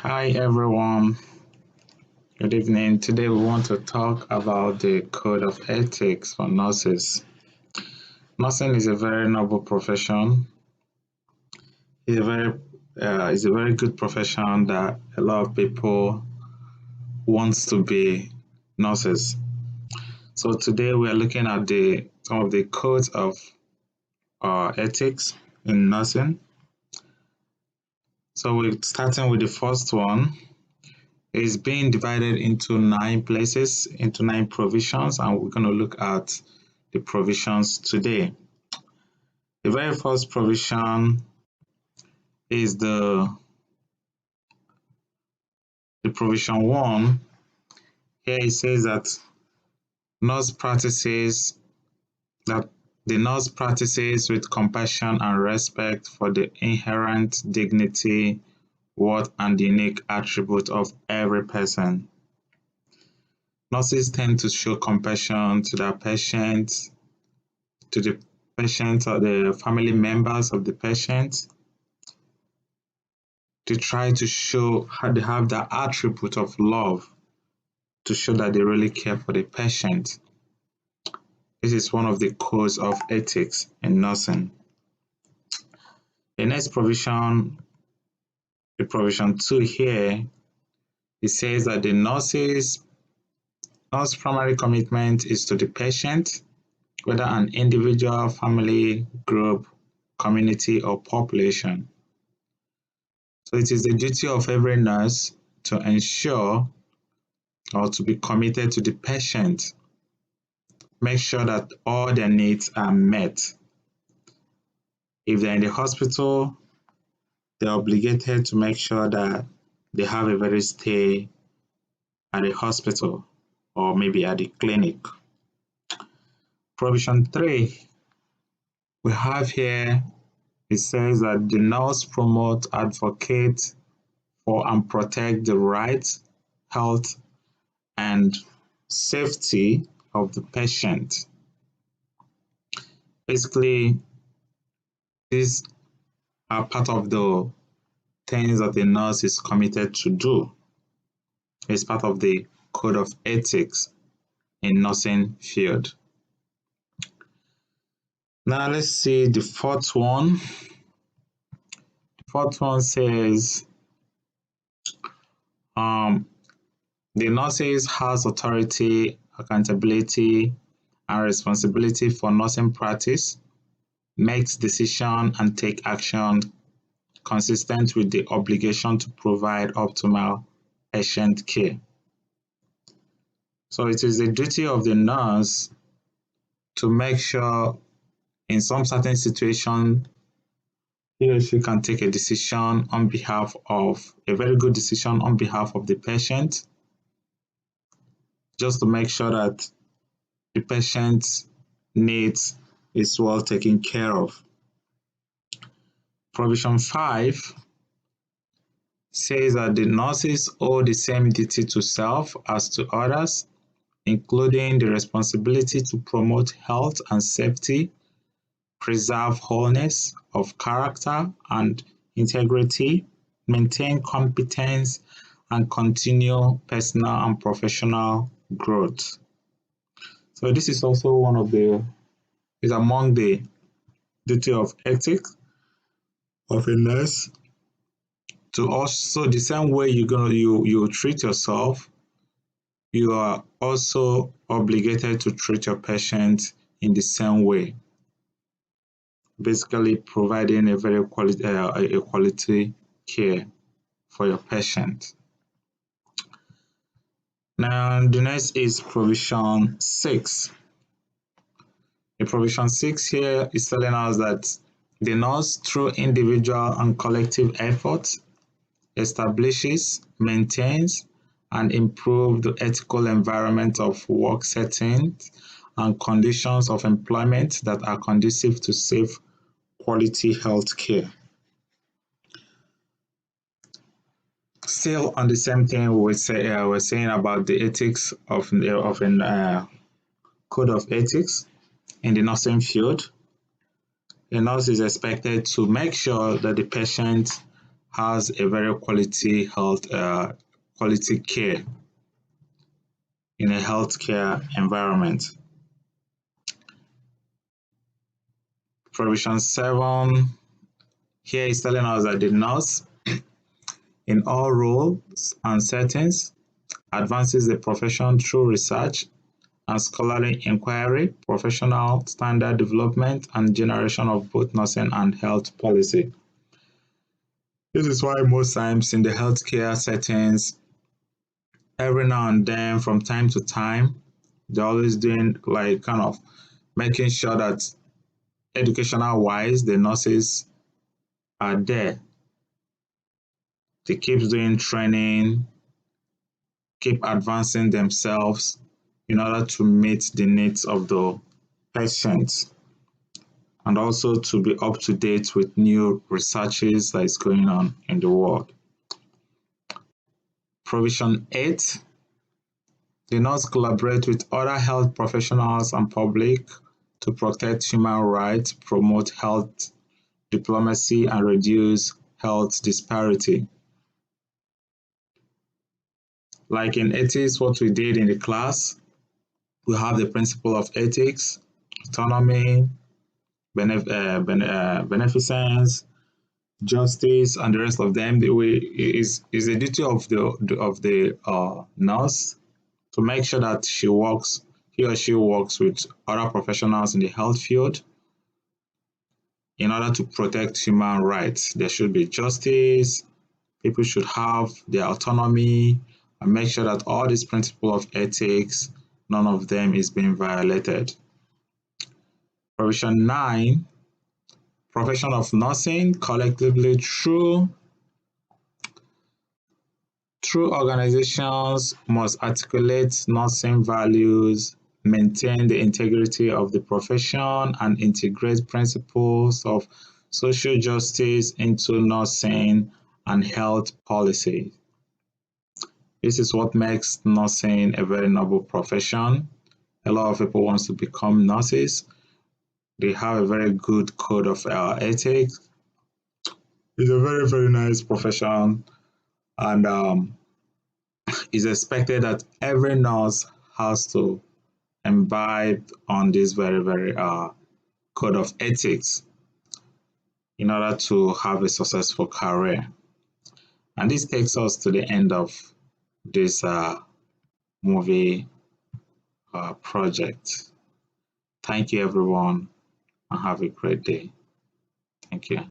Hi everyone, good evening. Today we want to talk about the code of ethics for nurses. Nursing is a very noble profession. It's a very good profession that a lot of people wants to be nurses. So today we are looking at some of the codes of ethics in nursing. So we're starting with the first one. It's being divided into 9 places, into 9 provisions, and we're going to look at the provisions today. The very first provision is the provision 1. Here it says that the nurse practices with compassion and respect for the inherent dignity, worth, and unique attribute of every person. Nurses tend to show compassion to their patients, to the patient or the family members of the patient, to try to show how they have the attribute of love to show that they really care for the patient. This is one of the codes of ethics in nursing. The next provision, the provision 2 here, it says that the nurse's primary commitment is to the patient, whether an individual, family, group, community, or population. So it is the duty of every nurse to ensure or to be committed to the patient, make sure that all their needs are met. If they're in the hospital, they're obligated to make sure that they have a very stay at the hospital or maybe at the clinic. Provision 3, we have here, it says that the nurse promote, advocate for and protect the rights, health, and safety of the patient. Basically, these are part of the things that the nurse is committed to do. It's part of the code of ethics in nursing field. Now let's see the fourth one. The fourth one says the nurses has authority, accountability, and responsibility for nursing practice, makes decision and take action consistent with the obligation to provide optimal patient care. So it is the duty of the nurse to make sure in some certain situation he or she can take a decision on behalf of a very good decision on behalf of the patient, just to make sure that the patient's needs is well taken care of. Provision 5 says that the nurses owe the same duty to self as to others, including the responsibility to promote health and safety, preserve wholeness of character and integrity, maintain competence, and continue personal and professional growth. So this is also is among the duty of ethics of a nurse, to also the same way you treat yourself, you are also obligated to treat your patient in the same way, basically providing a very quality care for your patient. Now the next is provision 6. The provision 6 here is telling us that the nurse, through individual and collective efforts, establishes, maintains, and improves the ethical environment of work settings and conditions of employment that are conducive to safe, quality health care. Still on the same thing, we're saying about the ethics of a code of ethics in the nursing field. The nurse is expected to make sure that the patient has a very quality health, quality care in a healthcare environment. Provision 7 here is telling us that the nurse, in all roles and settings, advances the profession through research and scholarly inquiry, professional standard development, and generation of both nursing and health policy. This is why most times in the healthcare settings, every now and then, from time to time, they're always doing like kind of making sure that educational wise, the nurses are there. They keep doing training, keep advancing themselves in order to meet the needs of the patients and also to be up to date with new researches that is going on in the world. Provision 8, the nurse collaborate with other health professionals and public to protect human rights, promote health diplomacy, and reduce health disparity. Like in ethics, what we did in the class, we have the principle of ethics, autonomy, beneficence, justice, and the rest of them. The way is the duty of the nurse to make sure that he or she works with other professionals in the health field in order to protect human rights. There should be justice. People should have their autonomy and make sure that all these principles of ethics, none of them is being violated. Provision 9, profession of nursing collectively through organizations must articulate nursing values, maintain the integrity of the profession, and integrate principles of social justice into nursing and health policy. This is what makes nursing a very noble profession. A lot of people want to become nurses. They have a very good code of ethics. It's a very, very nice profession, and it's expected that every nurse has to imbibe on this very, very code of ethics in order to have a successful career. And this takes us to the end of this movie project. Thank you, everyone, and have a great day. Thank you.